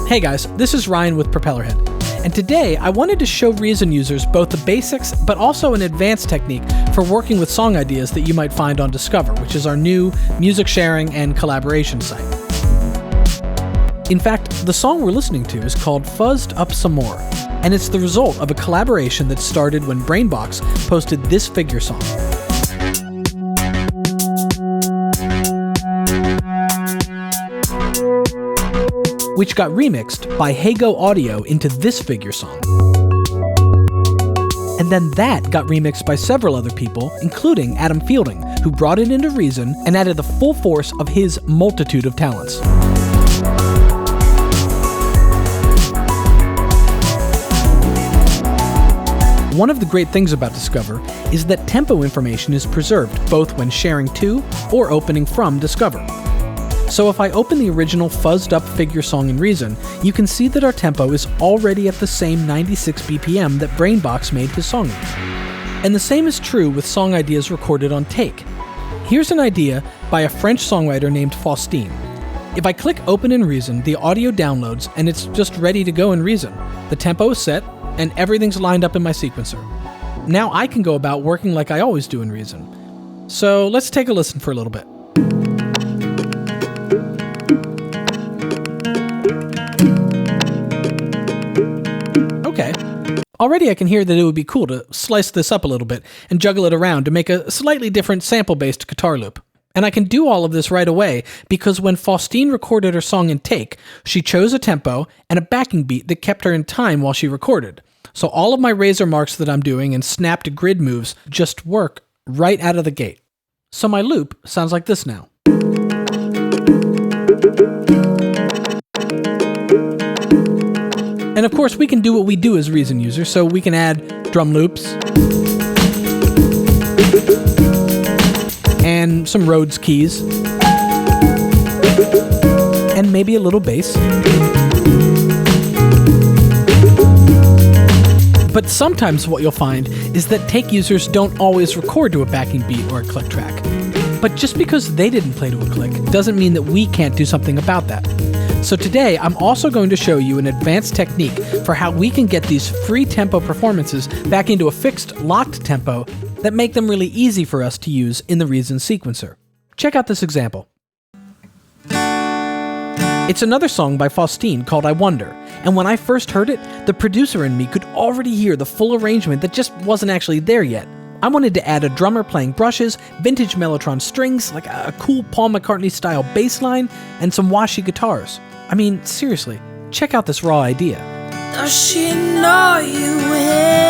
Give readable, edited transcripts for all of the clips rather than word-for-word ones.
Hey guys, this is Ryan with Propellerhead, and today I wanted to show Reason users both the basics but also an advanced technique for working with song ideas that you might find on Discover, which is our new music sharing and collaboration site. In fact, the song we're listening to is called Fuzzed Up Some More, and it's the result of a collaboration that started when Brainbox posted this figure song. Which got remixed by Heygo Audio into this figure song. And then that got remixed by several other people, including Adam Fielding, who brought it into Reason and added the full force of his multitude of talents. One of the great things about Discover is that tempo information is preserved both when sharing to or opening from Discover. So if I open the original fuzzed up figure song in Reason, you can see that our tempo is already at the same 96 BPM that Brainbox made his song in. And the same is true with song ideas recorded on take. Here's an idea by a French songwriter named Faustine. If I click open in Reason, the audio downloads and it's just ready to go in Reason. The tempo is set and everything's lined up in my sequencer. Now I can go about working like I always do in Reason. So let's take a listen for a little bit. Okay. Already I can hear that it would be cool to slice this up a little bit and juggle it around to make a slightly different sample-based guitar loop. And I can do all of this right away because when Faustine recorded her song in take, she chose a tempo and a backing beat that kept her in time while she recorded. So all of my razor marks that I'm doing and snapped grid moves just work right out of the gate. So my loop sounds like this now. And of course, we can do what we do as Reason users, so we can add drum loops and some Rhodes keys and maybe a little bass. But sometimes what you'll find is that take users don't always record to a backing beat or a click track. But just because they didn't play to a click doesn't mean that we can't do something about that. So today, I'm also going to show you an advanced technique for how we can get these free tempo performances back into a fixed, locked tempo that make them really easy for us to use in the Reason sequencer. Check out this example. It's another song by Faustine called I Wonder, and when I first heard it, the producer in me could already hear the full arrangement that just wasn't actually there yet. I wanted to add a drummer playing brushes, vintage Mellotron strings, like a cool Paul McCartney-style bass line, and some washy guitars. I mean, seriously, check out this raw idea. Does she know you hate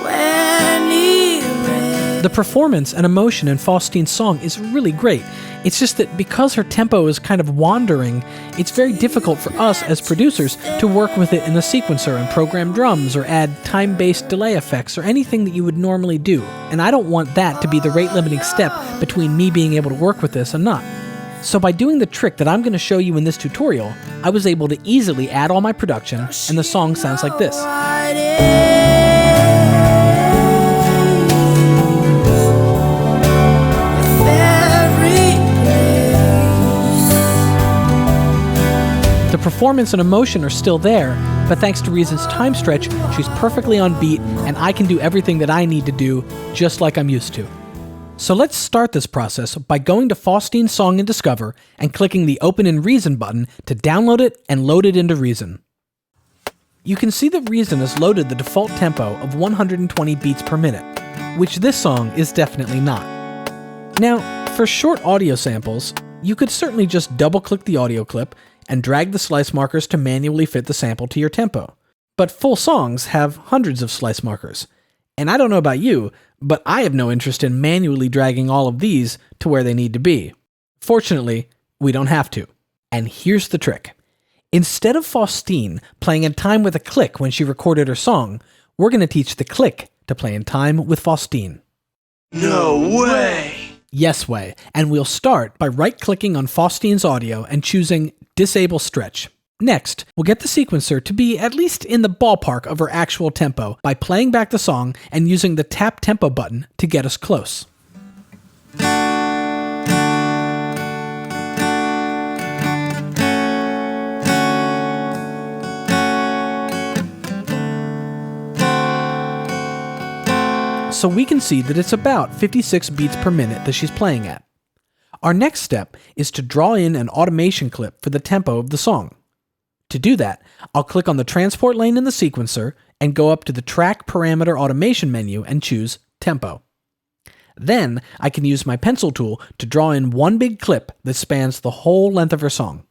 when he rains? The performance and emotion in Faustine's song is really great. It's just that because her tempo is kind of wandering, it's very difficult for us as producers to work with it in the sequencer and program drums or add time-based delay effects or anything that you would normally do. And I don't want that to be the rate-limiting step between me being able to work with this and not. So by doing the trick that I'm going to show you in this tutorial, I was able to easily add all my production, and the song sounds like this. The performance and emotion are still there, but thanks to Reason's time stretch, she's perfectly on beat, and I can do everything that I need to do just like I'm used to. So let's start this process by going to Faustine's song in Discover and clicking the Open in Reason button to download it and load it into Reason. You can see that Reason has loaded the default tempo of 120 beats per minute, which this song is definitely not. Now, for short audio samples, you could certainly just double-click the audio clip and drag the slice markers to manually fit the sample to your tempo. But full songs have hundreds of slice markers. And I don't know about you, but I have no interest in manually dragging all of these to where they need to be. Fortunately, we don't have to. And here's the trick. Instead of Faustine playing in time with a click when she recorded her song, we're going to teach the click to play in time with Faustine. No way! Yes way, and we'll start by right-clicking on Faustine's audio and choosing Disable Stretch. Next, we'll get the sequencer to be at least in the ballpark of her actual tempo by playing back the song and using the Tap Tempo button to get us close. so we can see that it's about 56 beats per minute that she's playing at. Our next step is to draw in an automation clip for the tempo of the song. To do that, I'll click on the transport lane in the sequencer and go up to the Track Parameter Automation menu and choose Tempo. Then I can use my pencil tool to draw in one big clip that spans the whole length of her song.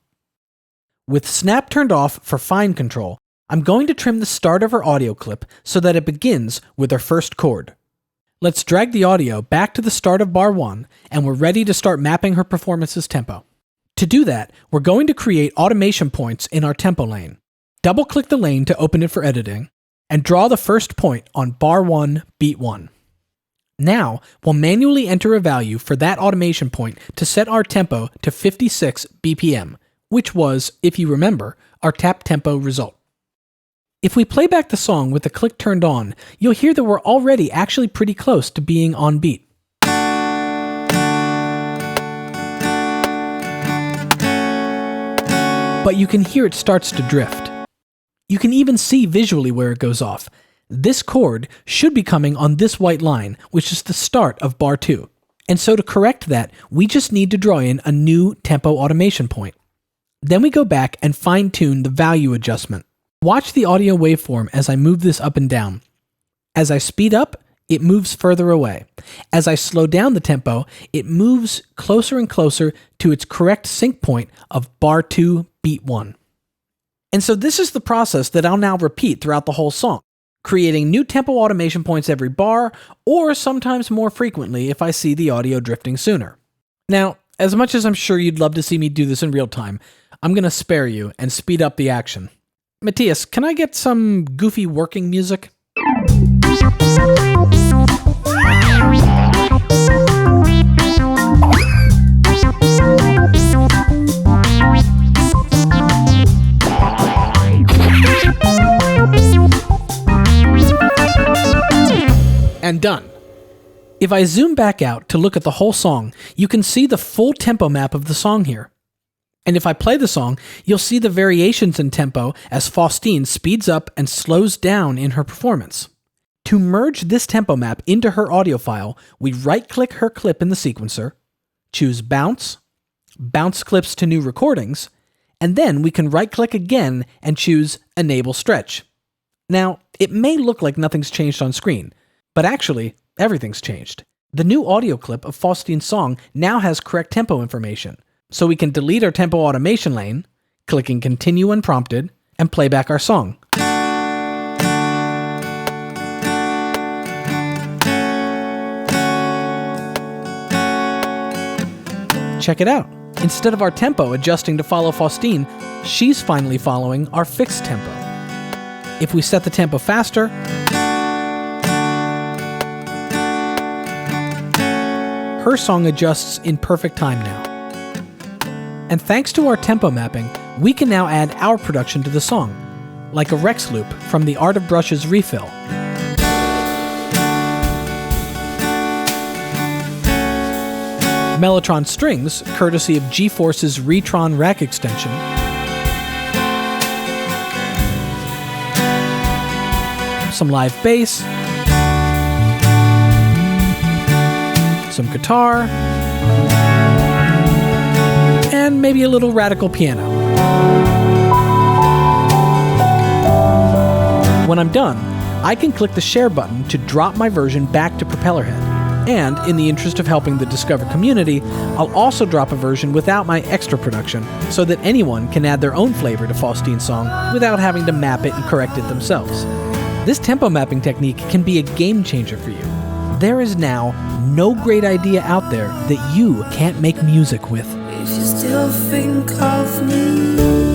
With Snap turned off for fine control, I'm going to trim the start of her audio clip so that it begins with her first chord. Let's drag the audio back to the start of bar 1, and we're ready to start mapping her performance's tempo. To do that, we're going to create automation points in our tempo lane. Double-click the lane to open it for editing, and draw the first point on bar 1, beat 1. Now, we'll manually enter a value for that automation point to set our tempo to 56 BPM, which was, if you remember, our tap tempo result. If we play back the song with the click turned on, you'll hear that we're already actually pretty close to being on beat. But you can hear it starts to drift. You can even see visually where it goes off. This chord should be coming on this white line, which is the start of bar 2. And so to correct that, we just need to draw in a new tempo automation point. Then we go back and fine-tune the value adjustment. Watch the audio waveform as I move this up and down. As I speed up, it moves further away. As I slow down the tempo, it moves closer and closer to its correct sync point of bar 2, beat 1. And so this is the process that I'll now repeat throughout the whole song, creating new tempo automation points every bar, or sometimes more frequently if I see the audio drifting sooner. Now, as much as I'm sure you'd love to see me do this in real time, I'm going to spare you and speed up the action. Matthias, can I get some goofy working music? And done. If I zoom back out to look at the whole song, you can see the full tempo map of the song here. And if I play the song, you'll see the variations in tempo as Faustine speeds up and slows down in her performance. To merge this tempo map into her audio file, we right-click her clip in the sequencer, choose Bounce, Bounce Clips to New Recordings, and then we can right-click again and choose Enable Stretch. Now, it may look like nothing's changed on screen, but actually, everything's changed. The new audio clip of Faustine's song now has correct tempo information, so we can delete our tempo automation lane, clicking Continue unprompted, and play back our song. Check it out. Instead of our tempo adjusting to follow Faustine, she's finally following our fixed tempo. If we set the tempo faster, her song adjusts in perfect time now. And thanks to our tempo mapping, we can now add our production to the song, like a Rex loop from the Art of Brush's refill. Mellotron strings, courtesy of G-Force's Retron rack extension. Some live bass. Some guitar. And maybe a little radical piano. When I'm done, I can click the share button to drop my version back to Propellerhead. And in the interest of helping the Discover community, I'll also drop a version without my extra production so that anyone can add their own flavor to Faustine's song without having to map it and correct it themselves. This tempo mapping technique can be a game changer for you. There is now no great idea out there that you can't make music with. If you still think of me.